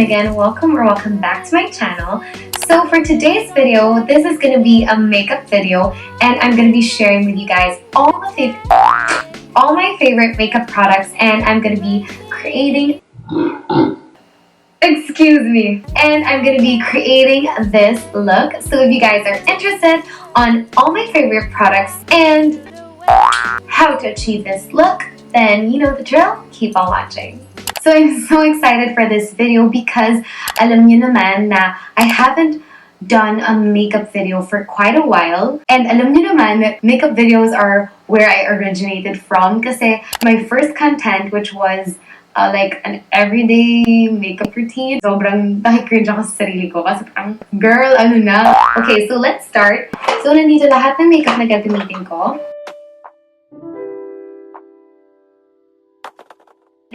again, welcome back to my channel. So for today's video, this is going to be a makeup video, and I'm going to be sharing with you guys all my favorite makeup products, and I'm going to be creating this look. So if you guys are interested on all my favorite products and how to achieve this look, then you know the drill, keep on watching. So I'm so excited for this video because alam niyo naman na I haven't done a makeup video for quite a while. And alam niyo naman that makeup videos are where I originated from kasi my first content, which was like an everyday makeup routine, sobrang cringe ako sa sarili ko kasi parang, girl, ano na? Okay, so let's start. So nandito lahat ng makeup na gagamitin ko.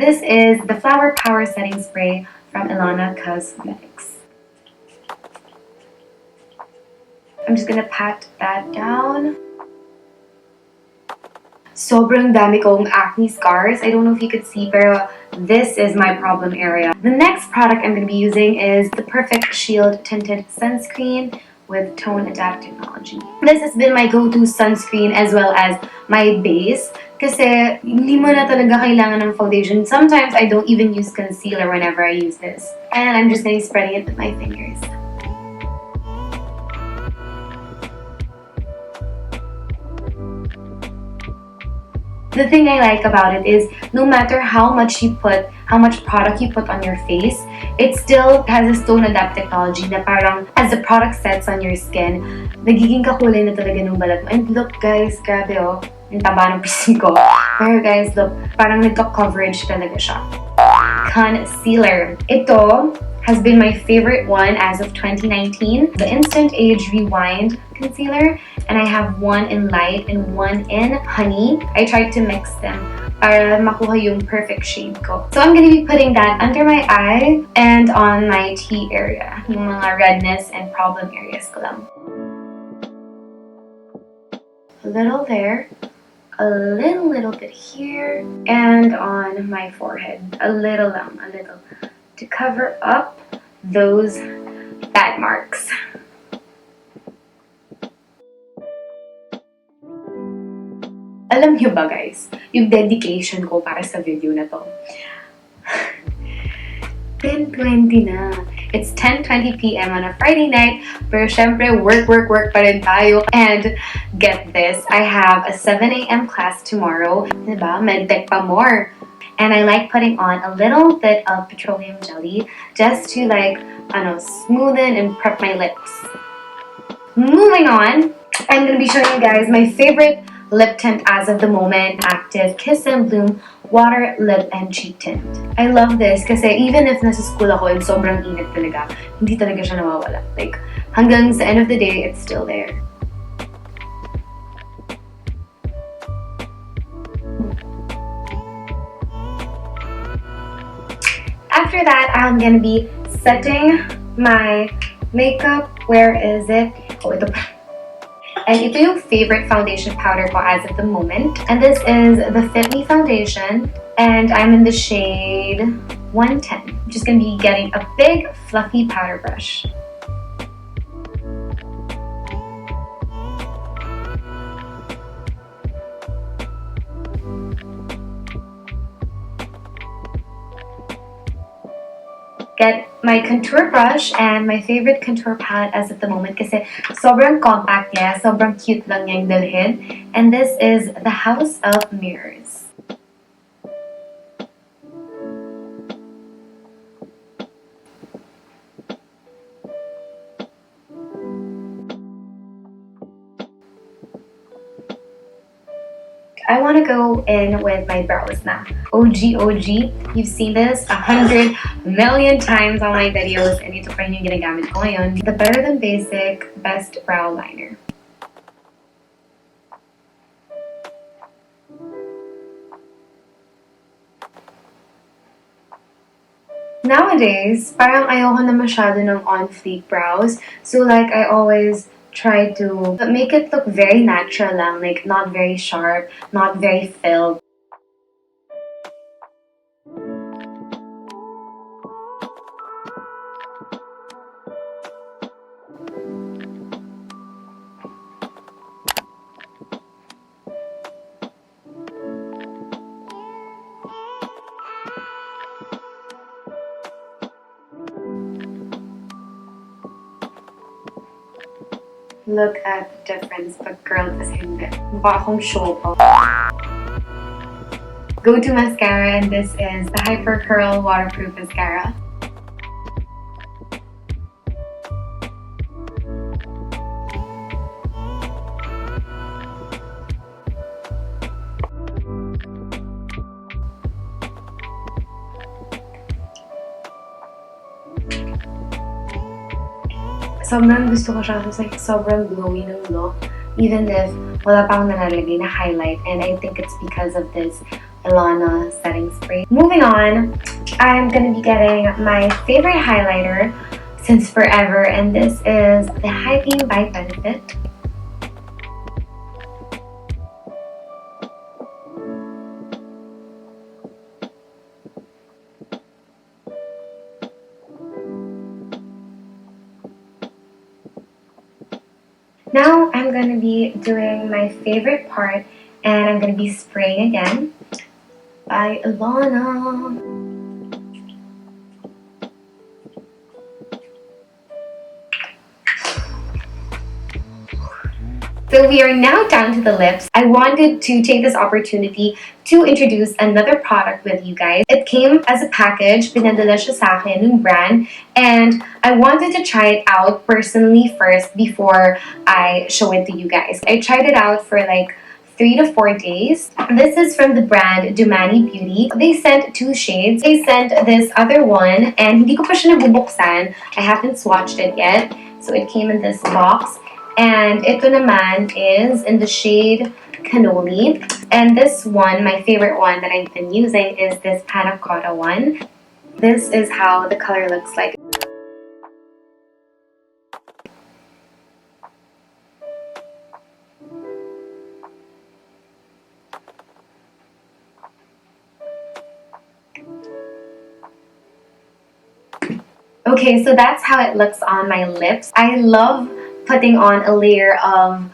This is the Flower Power Setting Spray from Ilana Cosmetics. I'm just gonna pat that down. Sobrang dami kong acne scars. I don't know if you could see, pero this is my problem area. The next product I'm gonna be using is the Perfect Shield Tinted Sunscreen with Tone Adapt Technology. This has been my go-to sunscreen as well as my base. Kasi hindi mo na talaga kailangan ng foundation. Sometimes I don't even use concealer whenever I use this. And I'm just gonna be spreading it with my fingers. The thing I like about it is no matter how much product you put on your face, it still has a stone adapt technology na parang as the product sets on your skin, nagiging kakulay na talaga ng balat mo. And look guys, grabe oh, yung taba ng pisngi ko. Pero guys, look, parang nagka-coverage talaga siya. Concealer. Ito has been my favorite one as of 2019. The Instant Age Rewind Concealer. And I have one in light and one in honey. I tried to mix them para makuha yung perfect shade ko. So I'm gonna be putting that under my eye and on my T area. Yung mga redness and problem areas ko lang. A little there. A little bit here. And on my forehead. A little. To cover up those bad marks. Alam niyo ba guys, yung dedication ko para sa video na to. 10:20 na. It's 10:20 p.m. on a Friday night, pero syempre work pa rin tayo. And get this, I have a 7 a.m. class tomorrow. Diba? Medtech pa more. And I like putting on a little bit of petroleum jelly just to like, smoothen and prep my lips. Moving on, I'm gonna be showing you guys my favorite lip tint as of the moment, Active Kiss and Bloom Water Lip and Cheek Tint. I love this kasi even if nasa school ako and sobrang init talaga, hindi talaga siya nawawala. Like, hanggang sa end of the day, it's still there. After that, I'm gonna be setting my makeup. Where is it? Oh, ito pa. And ito yung favorite foundation powder ko as of the moment. And this is the Fit Me foundation. And I'm in the shade 110. I'm just going to be getting a big fluffy powder brush. Get my contour brush and my favorite contour palette as of the moment kasi sobrang compact niya, sobrang cute lang niyang dalhin. And this is the House of Mirrors. I want to go in with my brows now. OG. You've seen this 100 million times on my videos, and ito pa rin yung ginagamit ko ngayon. The Better Than Basic Best Brow Liner. Nowadays, parang ayoko na masyado ng on-fleek brows. So like, I always try to make it look very natural lang, like not very sharp, not very filled. Look at the difference pag curled tas hindi. Mukha akong show pa. Go-to mascara, and this is the Hyper Curl Waterproof Mascara. Sobrang gusto ko siya kasi like, sobrang glowy ng look. Even if wala pang nalalagay na highlight. And I think it's because of this Ilana setting spray. Moving on, I'm gonna be getting my favorite highlighter since forever. And this is the High Beam by Benefit. Now I'm going to be doing my favorite part, and I'm going to be spraying again by Ilana. So we are now down to the lips. I wanted to take this opportunity to introduce another product with you guys. It came as a package, pinadala siya sa akin ng brand, and I wanted to try it out personally first before I show it to you guys. I tried it out for like 3 to 4 days. This is from the brand Domani Beauty. They sent 2 shades. They sent this other one, and hindi ko pa siya nabubuksan. I haven't swatched it yet. So it came in this box. And ito naman is in the shade Cannoli. And this one, my favorite one that I've been using, is this Panna Cotta one. This is how the color looks like. Okay, so that's how it looks on my lips. I love putting on a layer of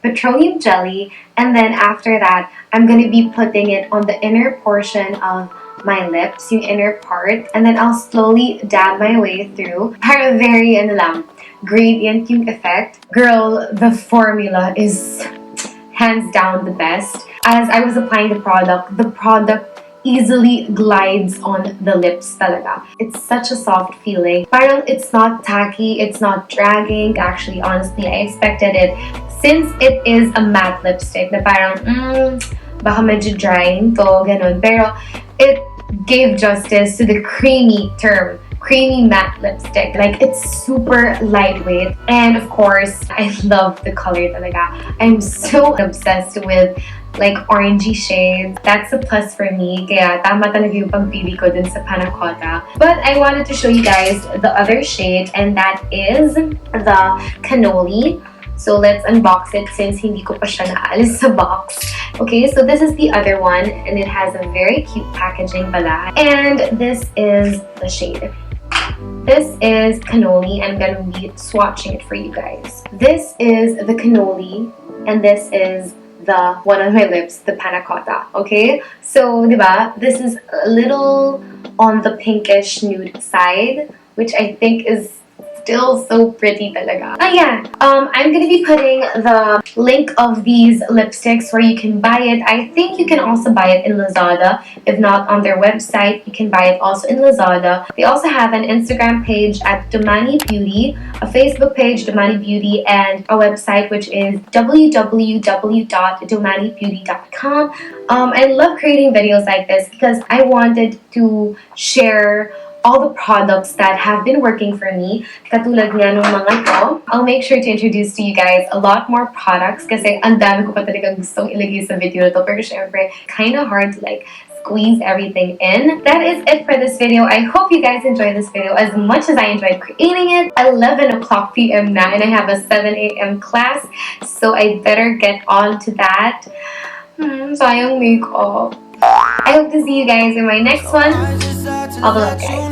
petroleum jelly, and then after that, I'm going to be putting it on the inner portion of my lips, yung inner part, and then I'll slowly dab my way through. Para very, gradient yung effect. Girl, the formula is hands down the best. As I was applying the product easily glides on the lips talaga. It's such a soft feeling. Parang it's not tacky, it's not dragging. Actually, honestly, I expected it. Since it is a matte lipstick na parang, baka medyo drying to, ganun. Pero it gave justice to the creamy matte lipstick. Like, it's super lightweight. And of course, I love the color talaga. I'm so obsessed with like orangey shades. That's a plus for me. Kaya tama talaga yung pagpili ko dun sa Panna Cotta. But I wanted to show you guys the other shade, and that is the Cannoli. So let's unbox it since hindi ko pa siya naalis sa box. Okay, so this is the other one, and it has a very cute packaging pala. And this is the shade. This is Cannoli. I'm gonna be swatching it for you guys. This is the Cannoli, and this is the one on my lips, the Panna Cotta. Okay, so diba, this is a little on the pinkish nude side, which I think is still so pretty talaga. Yeah, I'm gonna be putting the link of these lipsticks where you can buy it. I think you can also buy it in Lazada. If not, on their website, you can buy it also in Lazada. They also have an Instagram page at Domani Beauty, a Facebook page, Domani Beauty, and a website which is www.domanibeauty.com. I love creating videos like this because I wanted to share all the products that have been working for me, katulad nga nung mga to. I'll make sure to introduce to you guys a lot more products kasi ang dami ko pa talaga gustong ilagay sa video na to, pero syempre, kind of hard to like squeeze everything in. That is it for this video. I hope you guys enjoyed this video as much as I enjoyed creating it. 11 o'clock p.m. na, and I have a 7 a.m. class, so I better get on to that. Sayang makeup. I hope to see you guys in my next one. All the love, guys.